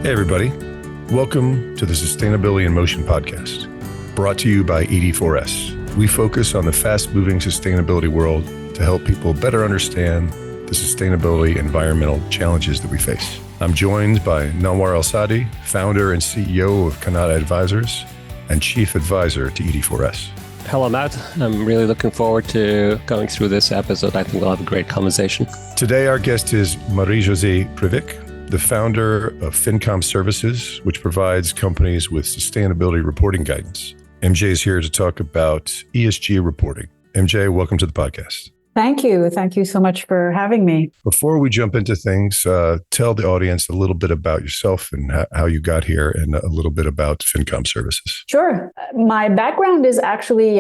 Hey, everybody. Welcome to the Sustainability in Motion podcast, brought to you by ED4S. We focus on the fast-moving sustainability world to help people better understand the sustainability environmental challenges that we face. I'm joined by Nawar Alsaadi, founder and CEO of Kanata Advisors and chief advisor to ED4S. Hello, Matt. I'm really looking forward to going through this episode. I think we'll have a great conversation. Today, our guest is Marie-Josée Privyk, the founder of Fincom Services, which provides companies with sustainability reporting guidance. MJ is here to talk about ESG reporting. MJ, welcome to the podcast. Thank you. Thank you so much for having me. Before we jump into things, tell the audience a little bit about yourself and how you got here and a little bit about Fincom Services. Sure. My background is actually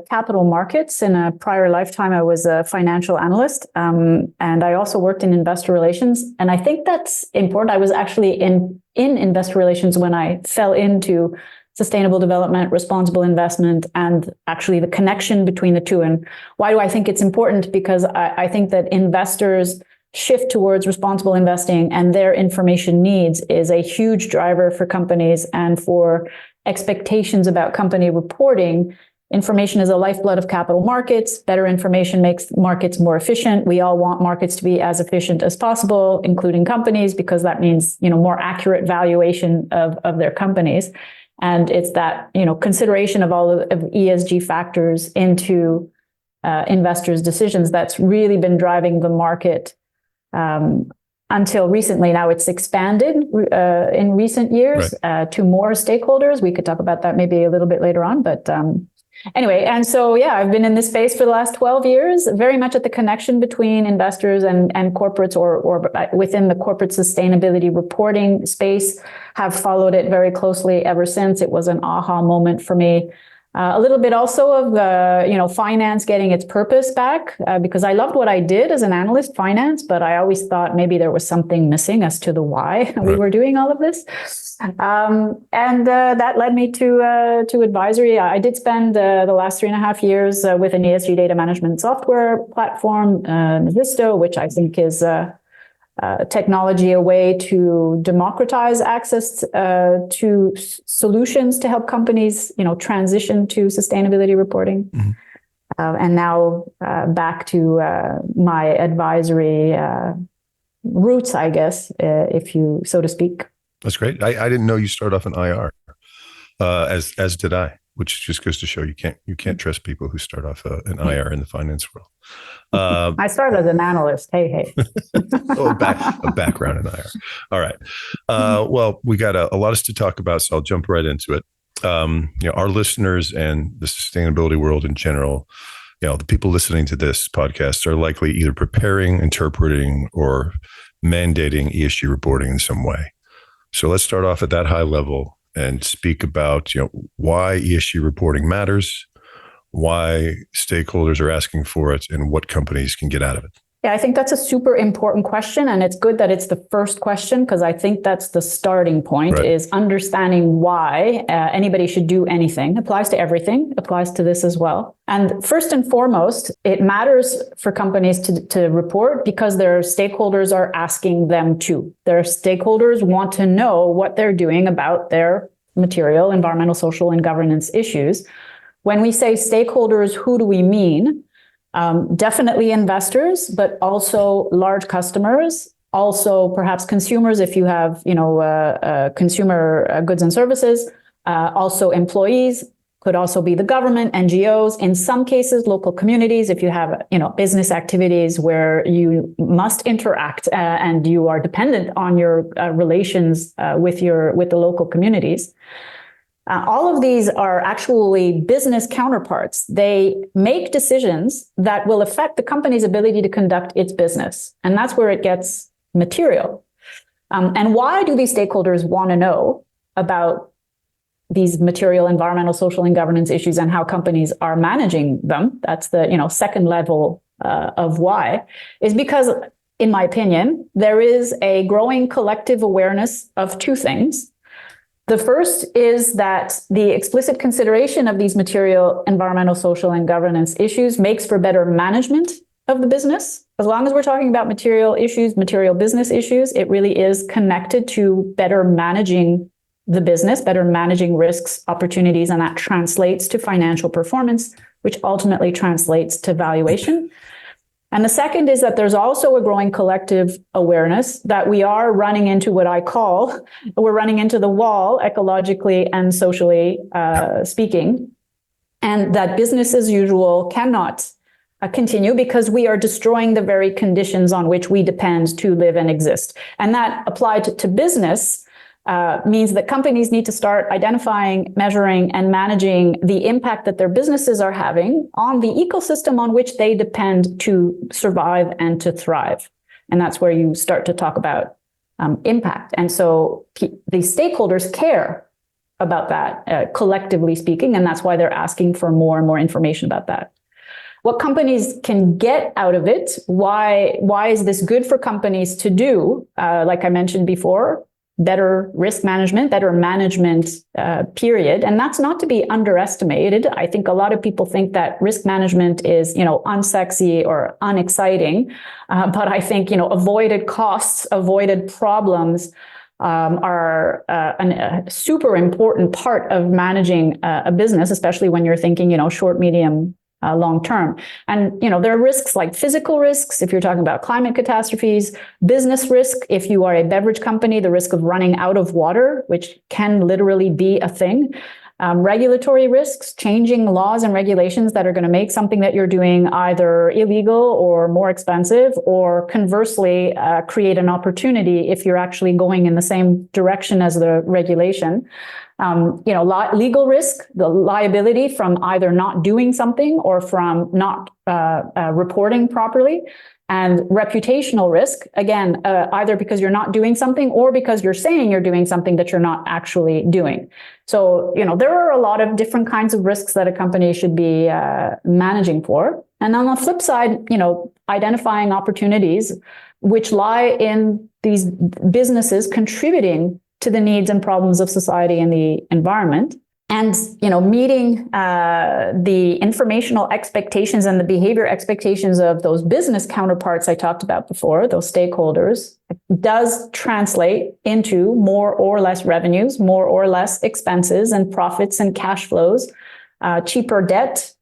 capital markets. In a prior lifetime, I was a financial analyst, and I also worked in investor relations. And I think that's important. I was actually in investor relations when I fell into sustainable development, responsible investment, and actually the connection between the two. And why do I think it's important? Because I think that investors shift towards responsible investing and their information needs is a huge driver for companies and for expectations about company reporting. Information is a lifeblood of capital markets. Better information makes markets more efficient. We all want markets to be as efficient as possible, including companies, because that means, more accurate valuation of their companies. And it's that, consideration of all of ESG factors into investors' decisions that's really been driving the market until recently. Now it's expanded in recent years to more stakeholders. We could talk about that maybe a little bit later on, but anyway. And so, I've been in this space for the last 12 years, very much at the connection between investors and corporates or within the corporate sustainability reporting space, have followed it very closely ever since. It was an aha moment for me. A little bit also of, finance getting its purpose back, because I loved what I did as an analyst, finance, but I always thought maybe there was something missing as to the why we were doing all of this. And that led me to advisory. I did spend the last 3.5 years with an ESG data management software platform, Visto, which I think is technology, a way to democratize access to solutions to help companies, transition to sustainability reporting. Mm-hmm. And now back to my advisory roots, I guess, if you so to speak. That's great. I didn't know you started off in IR, as did I, which just goes to show you can't trust people who start off in IR in the finance world. I started as an analyst. Hey. a background in IR. All right. Well, we got a lot to talk about, so I'll jump right into it. Our listeners and the sustainability world in general, the people listening to this podcast are likely either preparing, interpreting, or mandating ESG reporting in some way. So let's start off at that high level and speak about, why ESG reporting matters, why stakeholders are asking for it, and what companies can get out of it. Yeah, I think that's a super important question. And it's good that it's the first question, because I think that's the starting point, is understanding why anybody should do anything. Applies to everything, applies to this as well. And first and foremost, it matters for companies to report because their stakeholders are asking them to. Their stakeholders want to know what they're doing about their material, environmental, social, and governance issues. When we say stakeholders, who do we mean? Definitely investors, but also large customers, also perhaps consumers if you have, consumer goods and services, also employees, could also be the government, NGOs, in some cases, local communities, if you have, business activities where you must interact and you are dependent on your relations with the local communities. All of these are actually business counterparts. They make decisions that will affect the company's ability to conduct its business. And that's where it gets material. And why do these stakeholders want to know about these material, environmental, social, and governance issues and how companies are managing them? That's the second level of why, is because, in my opinion, there is a growing collective awareness of two things. The first is that the explicit consideration of these material, environmental, social, and governance issues makes for better management of the business. as long as we're talking about material issues, material business issues, it really is connected to better managing the business, better managing risks, opportunities, and that translates to financial performance, which ultimately translates to valuation. And the second is that there's also a growing collective awareness that we are running into what I call, we're running into the wall ecologically and socially speaking, and that business as usual cannot continue because we are destroying the very conditions on which we depend to live and exist. And that applied to business means that companies need to start identifying, measuring, and managing the impact that their businesses are having on the ecosystem on which they depend to survive and to thrive. And that's where you start to talk about impact. And so the stakeholders care about that, collectively speaking, and that's why they're asking for more and more information about that. What companies can get out of it, why is this good for companies to do? Like I mentioned before, better risk management, better management, period. And that's not to be underestimated. I think a lot of people think that risk management is, unsexy or unexciting. But I think, avoided costs, avoided problems are a super important part of managing a business, especially when you're thinking, short, medium, long term. And, there are risks like physical risks, if you're talking about climate catastrophes, business risk, if you are a beverage company, the risk of running out of water, which can literally be a thing. Regulatory risks, changing laws and regulations that are going to make something that you're doing either illegal or more expensive, or conversely, create an opportunity if you're actually going in the same direction as the regulation. Legal risk, the liability from either not doing something or from not reporting properly, and reputational risk, again, either because you're not doing something or because you're saying you're doing something that you're not actually doing. So, there are a lot of different kinds of risks that a company should be managing for. And on the flip side, identifying opportunities which lie in these businesses contributing to the needs and problems of society and the environment, and meeting the informational expectations and the behavior expectations of those business counterparts I talked about before, those stakeholders, does translate into more or less revenues, more or less expenses and profits and cash flows, cheaper debt,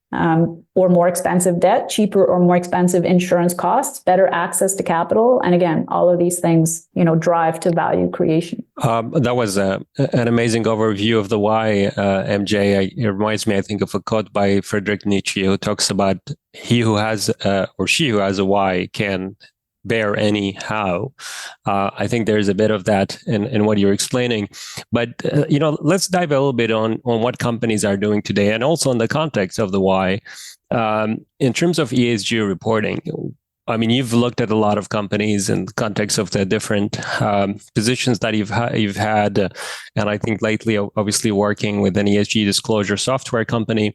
or more expensive debt, cheaper or more expensive insurance costs, better access to capital. And again, all of these things, drive to value creation. That was an amazing overview of the why, MJ. It reminds me, I think, of a quote by Friedrich Nietzsche, who talks about he who has or she who has a why can bear any how. I think there's a bit of that in what you're explaining. But, let's dive a little bit on what companies are doing today, and also in the context of the why. In terms of ESG reporting, I mean, you've looked at a lot of companies in the context of the different positions that you've had, and I think lately, obviously, working with an ESG disclosure software company.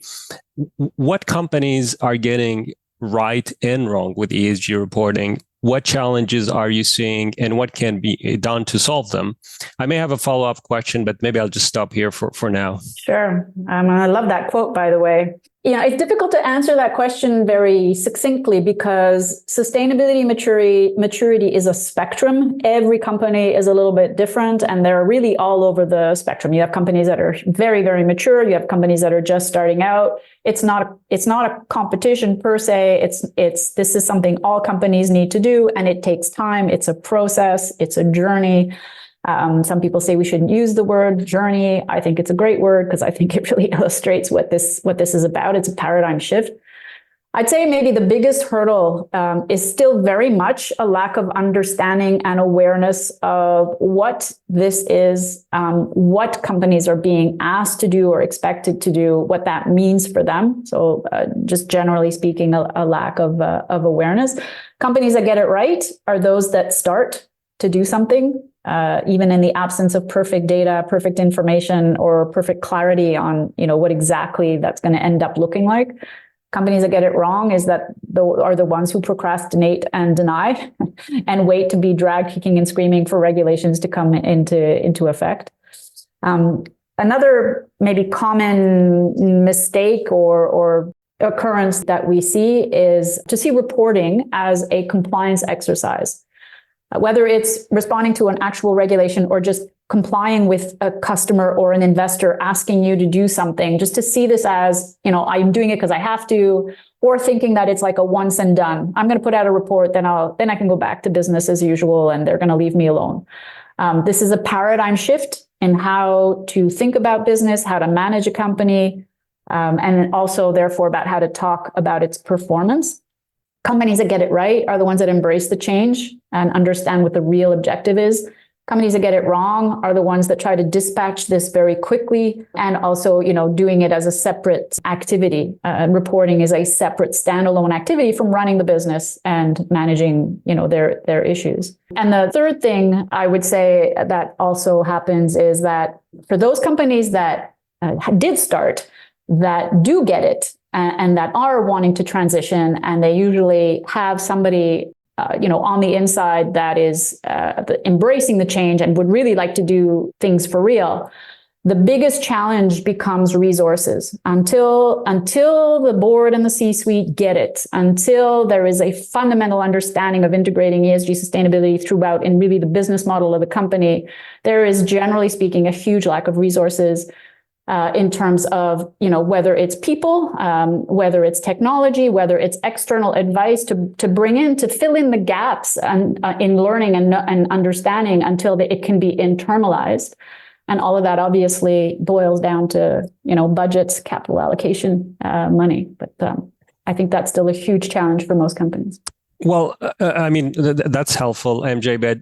What companies are getting right and wrong with ESG reporting? What challenges are you seeing, and what can be done to solve them? I may have a follow-up question, but maybe I'll just stop here for now. Sure. I love that quote, by the way. It's difficult to answer that question very succinctly because sustainability maturity is a spectrum. Every company is a little bit different, and they're really all over the spectrum. You have companies that are very, very mature. You have companies that are just starting out. It's not a competition per se. This is something all companies need to do, and it takes time. It's a process. It's a journey. Some people say we shouldn't use the word journey. I think it's a great word because I think it really illustrates what this is about. It's a paradigm shift. I'd say maybe the biggest hurdle is still very much a lack of understanding and awareness of what this is, what companies are being asked to do or expected to do, what that means for them. So just generally speaking, a lack of awareness. Companies that get it right are those that start to do something, even in the absence of perfect data, perfect information, or perfect clarity on, what exactly that's going to end up looking like. Companies that get it wrong are the ones who procrastinate and deny and wait to be dragged kicking and screaming for regulations to come into effect. Another maybe common mistake or occurrence that we see is to see reporting as a compliance exercise, whether it's responding to an actual regulation or just complying with a customer or an investor asking you to do something, just to see this as, I'm doing it because I have to, or thinking that it's like a once and done. I'm going to put out a report, then I can go back to business as usual and they're going to leave me alone. This is a paradigm shift in how to think about business, how to manage a company, and also therefore about how to talk about its performance. Companies that get it right are the ones that embrace the change and understand what the real objective is. Companies that get it wrong are the ones that try to dispatch this very quickly and also, doing it as a separate activity. Reporting is a separate standalone activity from running the business and managing, their issues. And the third thing I would say that also happens is that for those companies that did start, that do get it and that are wanting to transition, and they usually have somebody on the inside that is embracing the change and would really like to do things for real. The biggest challenge becomes resources. Until the board and the C-suite get it, until there is a fundamental understanding of integrating ESG sustainability throughout in really the business model of the company, there is, generally speaking, a huge lack of resources. In terms of, whether it's people, whether it's technology, whether it's external advice to bring in, to fill in the gaps in learning and understanding until it can be internalized. And all of that obviously boils down to, budgets, capital allocation, money. But I think that's still a huge challenge for most companies. Well, that's helpful, MJ, but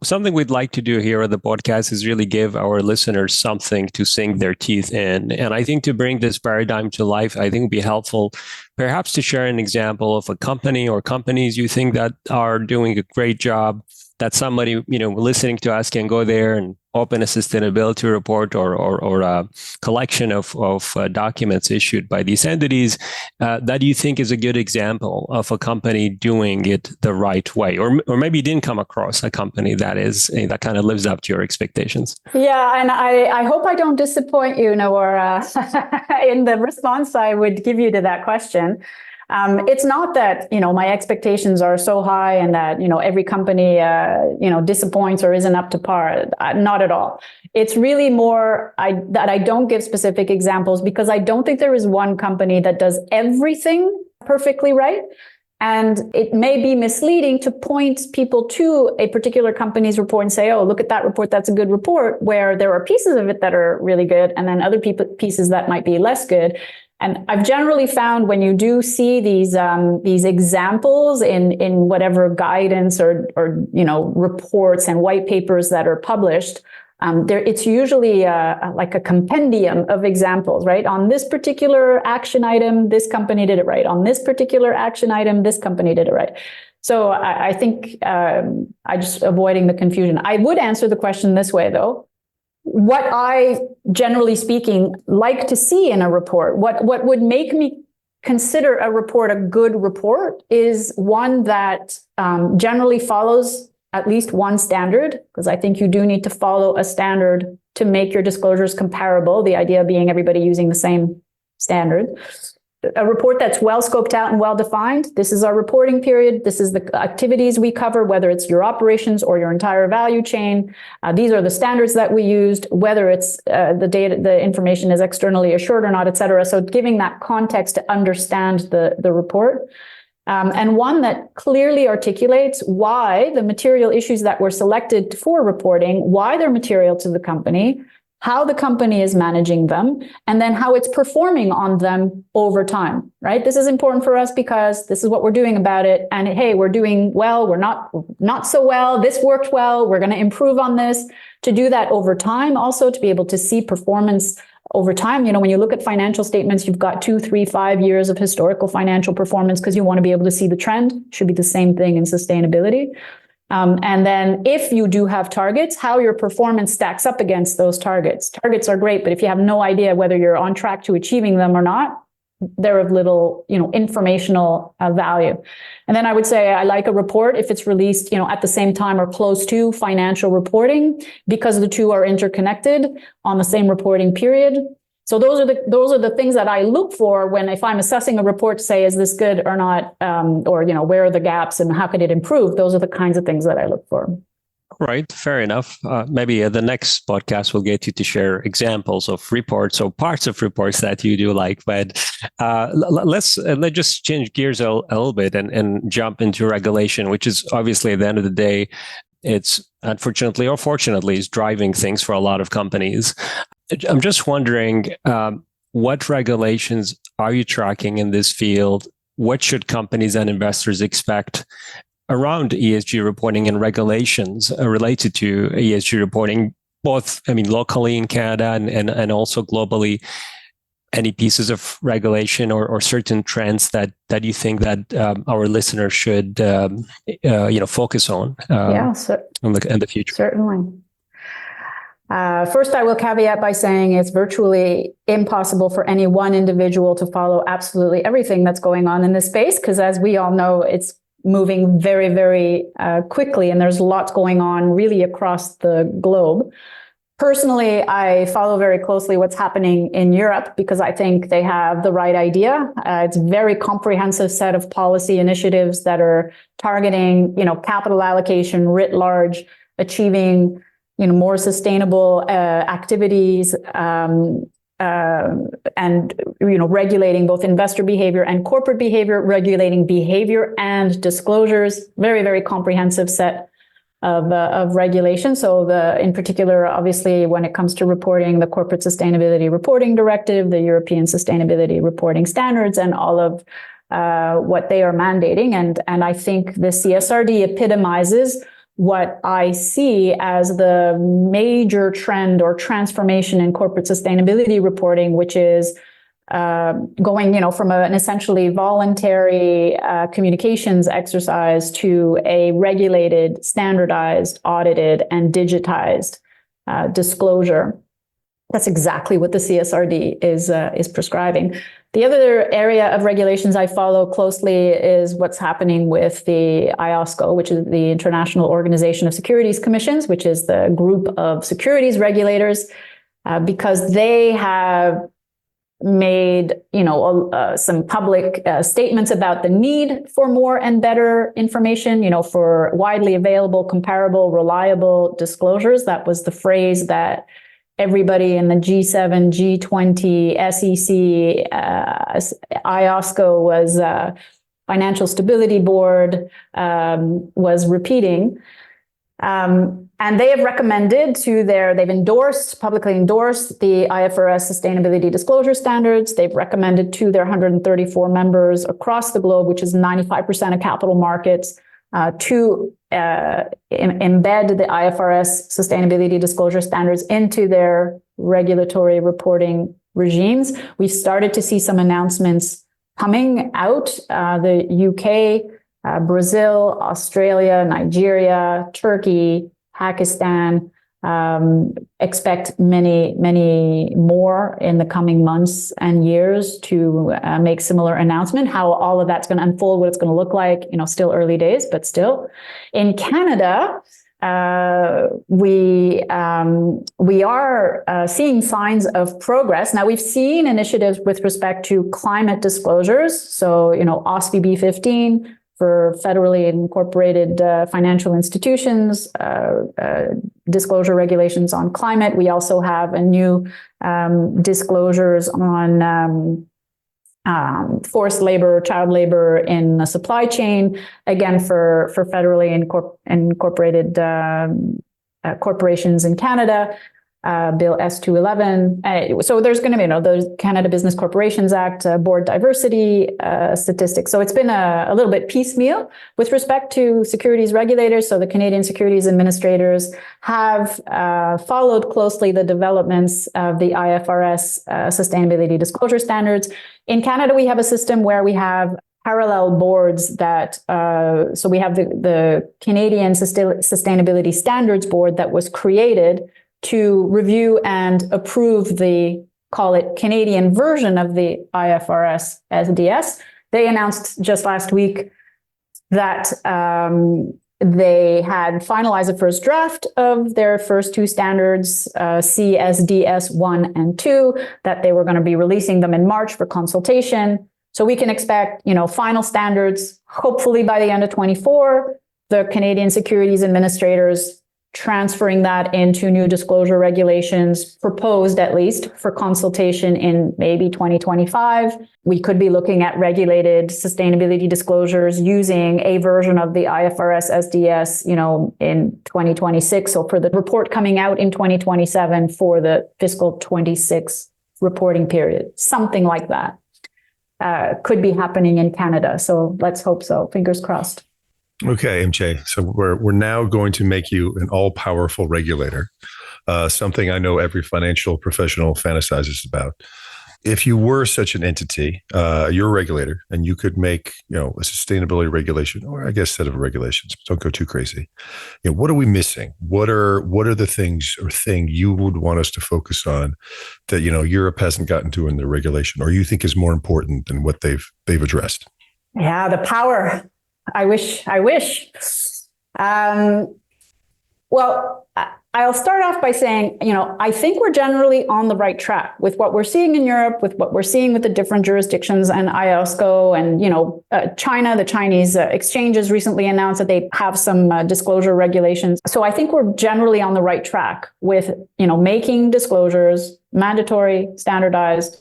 something we'd like to do here at the podcast is really give our listeners something to sink their teeth in. And I think to bring this paradigm to life, I think it would be helpful perhaps to share an example of a company or companies you think that are doing a great job, that somebody, listening to us can go there and open a sustainability report or a collection of documents issued by these entities that you think is a good example of a company doing it the right way, or maybe you didn't come across a company that kind of lives up to your expectations. Yeah, and I hope I don't disappoint you, Nawar, in the response I would give you to that question. It's not that, my expectations are so high and that, every company, disappoints or isn't up to par. Not at all. It's really more that I don't give specific examples because I don't think there is one company that does everything perfectly right. And it may be misleading to point people to a particular company's report and say, oh, look at that report, that's a good report, where there are pieces of it that are really good and then other pieces that might be less good. And I've generally found when you do see these examples in whatever guidance or reports and white papers that are published, it's usually like a compendium of examples, right? On this particular action item, this company did it right. On this particular action item, this company did it right. So I think I just avoiding the confusion. I would answer the question this way, though. What I, generally speaking, like to see in a report, what would make me consider a report a good report is one that generally follows at least one standard, because I think you do need to follow a standard to make your disclosures comparable, the idea being everybody using the same standard. A report that's well scoped out and well defined. This is our reporting period. This is the activities we cover, whether it's your operations or your entire value chain. These are the standards that we used, whether it's the information is externally assured or not, et cetera. So giving that context to understand the report. And one that clearly articulates why the material issues that were selected for reporting, why they're material to the company, how the company is managing them, and then how it's performing on them over time, right? This is important for us because this is what we're doing about it. And hey, we're doing well, we're not so well, this worked well, we're going to improve on this. To do that over time, also to be able to see performance over time. When you look at financial statements, you've got 2, 3, 5 years of historical financial performance because you want to be able to see the trend. Should be the same thing in sustainability. And then if you do have targets, how your performance stacks up against those targets. Targets are great, but if you have no idea whether you're on track to achieving them or not, they're of little, informational value. And then I would say I like a report if it's released, at the same time or close to financial reporting, because the two are interconnected on the same reporting period. So those are the things that I look for when, if I'm assessing a report to say, is this good or not, or where are the gaps and how could it improve? Those are the kinds of things that I look for. Right, fair enough. Maybe the next podcast will get you to share examples of reports or parts of reports that you do like. But let's just change gears a little bit and jump into regulation, which is obviously at the end of the day, it's unfortunately or fortunately is driving things for a lot of companies. I'm just wondering, what regulations are you tracking in this field? What should companies and investors expect around ESG reporting and regulations related to ESG reporting, both, locally in Canada and also globally? Any pieces of regulation or certain trends that you think that our listeners should, focus on in the future? Certainly. First, I will caveat by saying it's virtually impossible for any one individual to follow absolutely everything that's going on in this space, because as we all know, it's moving very, very quickly, and there's lots going on really across the globe. Personally, I follow very closely what's happening in Europe because I think they have the right idea. It's a very comprehensive set of policy initiatives that are targeting, capital allocation writ large, achieving, more sustainable activities, and regulating both investor behavior and corporate behavior, regulating behavior and disclosures. Very, very comprehensive set of regulation. So in particular, obviously, when it comes to reporting, the Corporate Sustainability Reporting Directive, the European Sustainability Reporting Standards, and all of what they are mandating. And I think the CSRD epitomizes what I see as the major trend or transformation in corporate sustainability reporting, which is going, from an essentially voluntary communications exercise to a regulated, standardized, audited, and digitized disclosure. That's exactly what the CSRD is prescribing. The other area of regulations I follow closely is what's happening with the IOSCO, which is the International Organization of Securities Commissions, which is the group of securities regulators, because they have made, some public statements about the need for more and better information, for widely available, comparable, reliable disclosures. That was the phrase that everybody in the G7, G20, SEC, IOSCO was Financial Stability Board was repeating. And they have recommended publicly endorsed the IFRS Sustainability Disclosure Standards. They've recommended to their 134 members across the globe, which is 95% of capital markets, to embed the IFRS Sustainability Disclosure Standards into their regulatory reporting regimes. We've started to see some announcements coming out. The UK, Brazil, Australia, Nigeria, Turkey, Pakistan, expect many, many more in the coming months and years to make similar announcement. How all of that's going to unfold, what it's going to look like, still early days, but still. In Canada, we are seeing signs of progress. Now, we've seen initiatives with respect to climate disclosures. So, OSFI B15, for federally incorporated financial institutions, disclosure regulations on climate. We also have a new disclosures on forced labor, child labor in the supply chain, again, for federally incorporated corporations in Canada. Bill S211. So there's going to be, the Canada Business Corporations Act, board diversity statistics. So it's been a little bit piecemeal with respect to securities regulators. So the Canadian Securities Administrators have followed closely the developments of the IFRS Sustainability Disclosure Standards. In Canada, we have a system where we have parallel boards that, so we have the Canadian Sustainability Standards Board that was created to review and approve the, call it, Canadian version of the IFRS SDS. They announced just last week that They had finalized the first draft of their first two standards, CSDS 1 and 2, that they were going to be releasing them in March for consultation. So we can expect, final standards, hopefully by the end of 24, the Canadian Securities Administrators transferring that into new disclosure regulations, proposed at least for consultation in maybe 2025. We could be looking at regulated sustainability disclosures using a version of the IFRS SDS, in 2026. So for the report coming out in 2027 for the fiscal 26 reporting period, something like that could be happening in Canada. So let's hope so. Fingers crossed. Okay, MJ. So we're now going to make you an all-powerful regulator, something I know every financial professional fantasizes about. If you were such an entity, you're a regulator, and you could make a sustainability regulation, or I guess set of regulations. Don't go too crazy. What are we missing? What are the things you would want us to focus on that Europe hasn't gotten to in their regulation, or you think is more important than what they've addressed? Yeah, the power. I wish. Well, I'll start off by saying, I think we're generally on the right track with what we're seeing in Europe, with what we're seeing with the different jurisdictions and IOSCO and, China. The Chinese exchanges recently announced that they have some disclosure regulations. So I think we're generally on the right track with, making disclosures mandatory, standardized,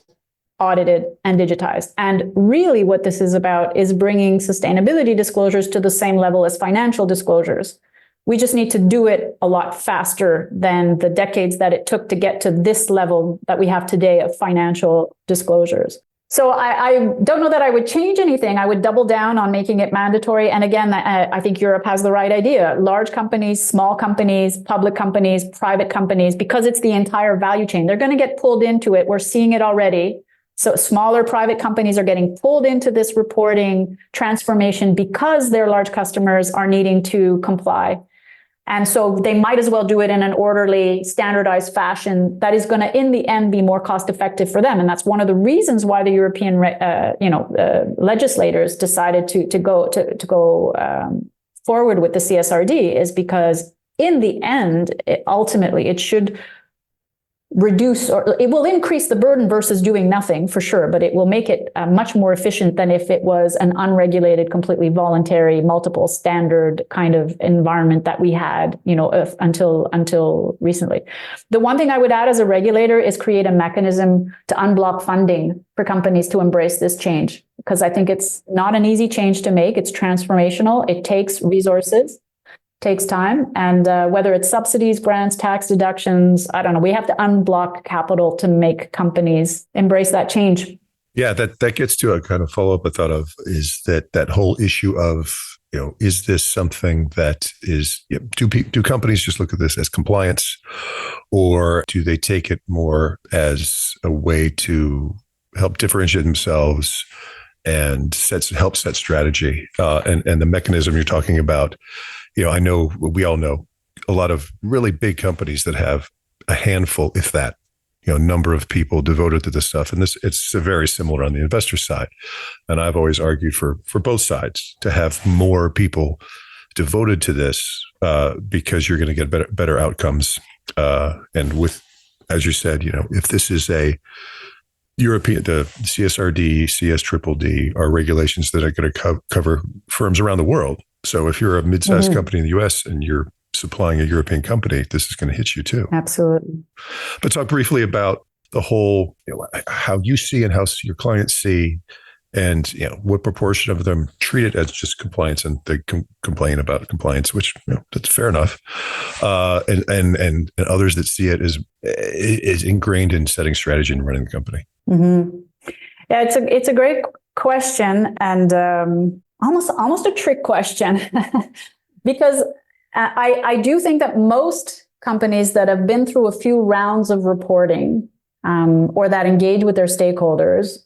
audited, and digitized. And really what this is about is bringing sustainability disclosures to the same level as financial disclosures. We just need to do it a lot faster than the decades that it took to get to this level that we have today of financial disclosures. So I don't know that I would change anything. I would double down on making it mandatory. And again, I think Europe has the right idea. Large companies, small companies, public companies, private companies, because it's the entire value chain. They're going to get pulled into it. We're seeing it already. So smaller private companies are getting pulled into this reporting transformation because their large customers are needing to comply. And so they might as well do it in an orderly, standardized fashion that is going to, in the end, be more cost effective for them. And that's one of the reasons why the European, legislators decided to go forward with the CSRD, is because in the end, ultimately, it should reduce, or it will increase the burden versus doing nothing for sure, but it will make it much more efficient than if it was an unregulated, completely voluntary, multiple standard kind of environment that we had, until recently. The one thing I would add as a regulator is create a mechanism to unblock funding for companies to embrace this change, because I think it's not an easy change to make. It's transformational. It takes resources. Takes time. And whether it's subsidies, grants, tax deductions, I don't know, we have to unblock capital to make companies embrace that change. Yeah, that gets to a kind of follow-up I thought of, is that whole issue of, is this something that is, do companies just look at this as compliance, or do they take it more as a way to help differentiate themselves and help set strategy? And the mechanism you're talking about, I know, we all know a lot of really big companies that have a handful, if that, number of people devoted to this stuff. And it's very similar on the investor side. And I've always argued for both sides to have more people devoted to this, because you're going to get better outcomes. And with, as you said, if this is a European, the CSRD, CSDDD are regulations that are going to cover firms around the world. So if you're a mid-sized company in the US and you're supplying a European company, this is going to hit you too. Absolutely. But talk briefly about the whole, how you see and how your clients see, and what proportion of them treat it as just compliance, and they complain about compliance, which that's fair enough, and others that see it as is ingrained in setting strategy and running the company. Mm-hmm. Yeah, it's a great question, and almost a trick question, because I do think that most companies that have been through a few rounds of reporting, or that engage with their stakeholders,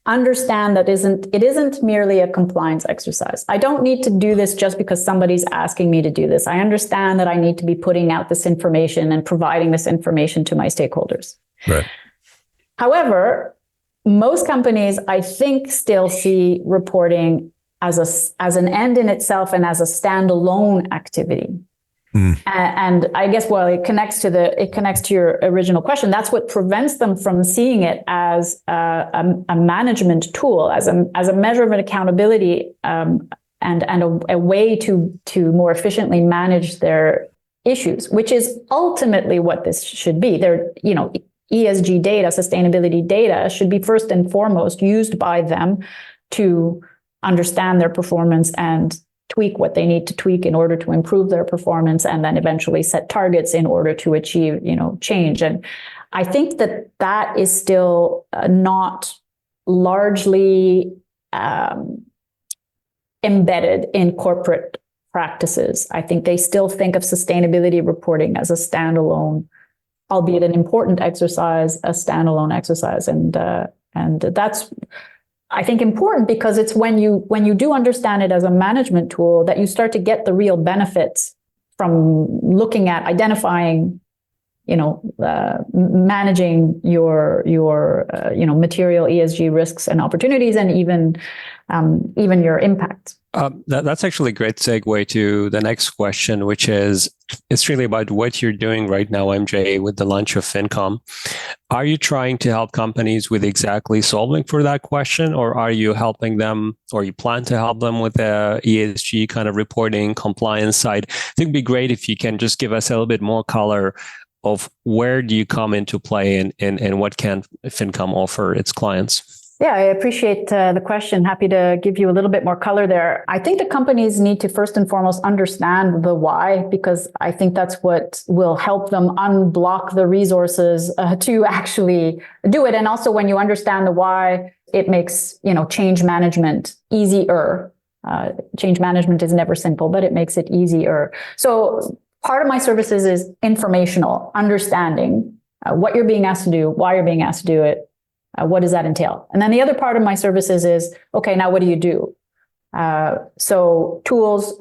understand that it isn't merely a compliance exercise. I don't need to do this just because somebody's asking me to do this. I understand that I need to be putting out this information and providing this information to my stakeholders. Right. However, most companies, I think, still see reporting as an end in itself and as a standalone activity. And I guess, well, it connects to your original question. That's what prevents them from seeing it as a management tool, as a measure of accountability, and a way to more efficiently manage their issues, which is ultimately what this should be. ESG data, sustainability data, should be first and foremost used by them to understand their performance and tweak what they need to tweak in order to improve their performance, and then eventually set targets in order to achieve, change. And I think that is still not largely embedded in corporate practices. I think they still think of sustainability reporting as a standalone, albeit an important exercise, a standalone exercise. And that's, I think, important because it's when you do understand it as a management tool that you start to get the real benefits from looking at identifying, managing your material ESG risks and opportunities, and even your impact. That's actually a great segue to the next question, which is, it's really about what you're doing right now, MJ, with the launch of Fincom. Are you trying to help companies with exactly solving for that question, or are you helping them, or you plan to help them with the ESG kind of reporting compliance side? I think it'd be great if you can just give us a little bit more color of where do you come into play and what can Fincom offer its clients? Yeah, I appreciate the question. Happy to give you a little bit more color there. I think the companies need to first and foremost understand the why, because I think that's what will help them unblock the resources to actually do it. And also, when you understand the why, it makes change management easier. Change management is never simple, but it makes it easier. So part of my services is informational, understanding what you're being asked to do, why you're being asked to do it. What does that entail? And then the other part of my services is, okay, now what do you do? So tools,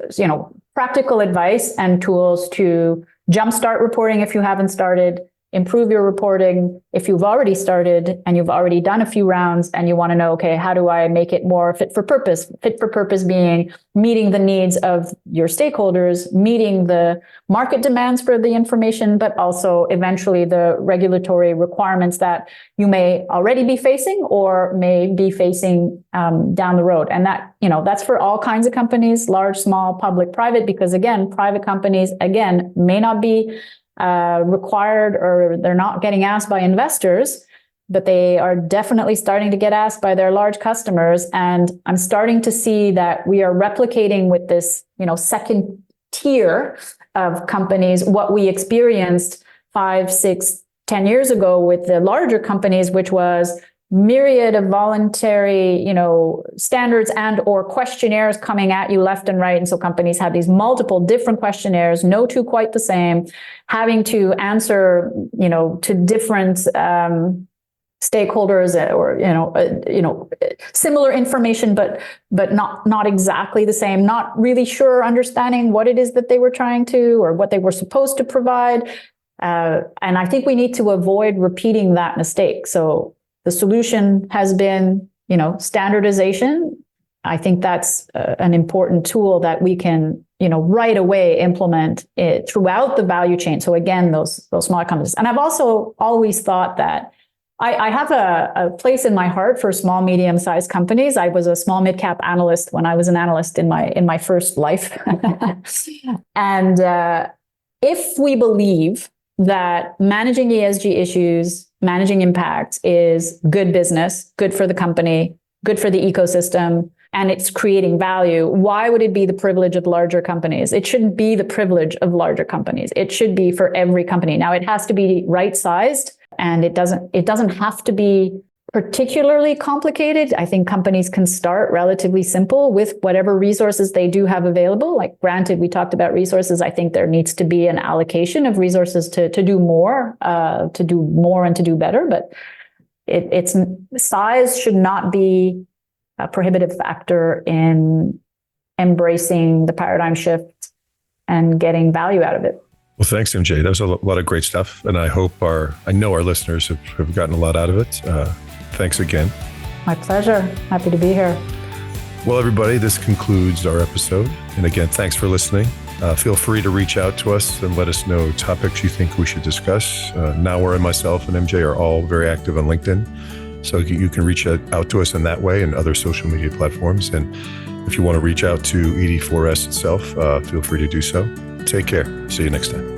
practical advice and tools to jumpstart reporting if you haven't started, improve your reporting if you've already started and you've already done a few rounds and you want to know, okay, how do I make it more fit for purpose? Fit for purpose being meeting the needs of your stakeholders, meeting the market demands for the information, but also eventually the regulatory requirements that you may already be facing or may be facing down the road. And that, that's for all kinds of companies, large, small, public, private, because again, private companies, may not be required, or they're not getting asked by investors, but they are definitely starting to get asked by their large customers. And I'm starting to see that we are replicating with this, second tier of companies what we experienced 5, 6, 10 years ago with the larger companies, which was myriad of voluntary, standards and or questionnaires coming at you left and right. And so companies had these multiple different questionnaires, no two quite the same, having to answer, to different stakeholders or, similar information, but not exactly the same, not really sure understanding what it is that they were trying to, or what they were supposed to provide. And I think we need to avoid repeating that mistake. So the solution has been, standardization. I think that's an important tool that we can, right away implement it throughout the value chain. So again, those small companies. And I've also always thought that I have a place in my heart for small, medium-sized companies. I was a small mid-cap analyst when I was an analyst in my first life. And if we believe that managing ESG issues, managing impact is good business, good for the company, good for the ecosystem, and it's creating value, why would it be the privilege of larger companies? It shouldn't be the privilege of larger companies. It should be for every company. Now, it has to be right-sized, and it doesn't have to be particularly complicated. I think companies can start relatively simple with whatever resources they do have available. Like, granted, we talked about resources. I think there needs to be an allocation of resources to do more and to do better. But its size should not be a prohibitive factor in embracing the paradigm shift and getting value out of it. Well, thanks, MJ. That was a lot of great stuff. And I know our listeners have gotten a lot out of it. Thanks again. My pleasure. Happy to be here. Well, everybody, this concludes our episode. And again, thanks for listening. Feel free to reach out to us and let us know topics you think we should discuss. Nawar and myself and MJ are all very active on LinkedIn. So you can reach out to us in that way and other social media platforms. And if you want to reach out to ED4S itself, feel free to do so. Take care. See you next time.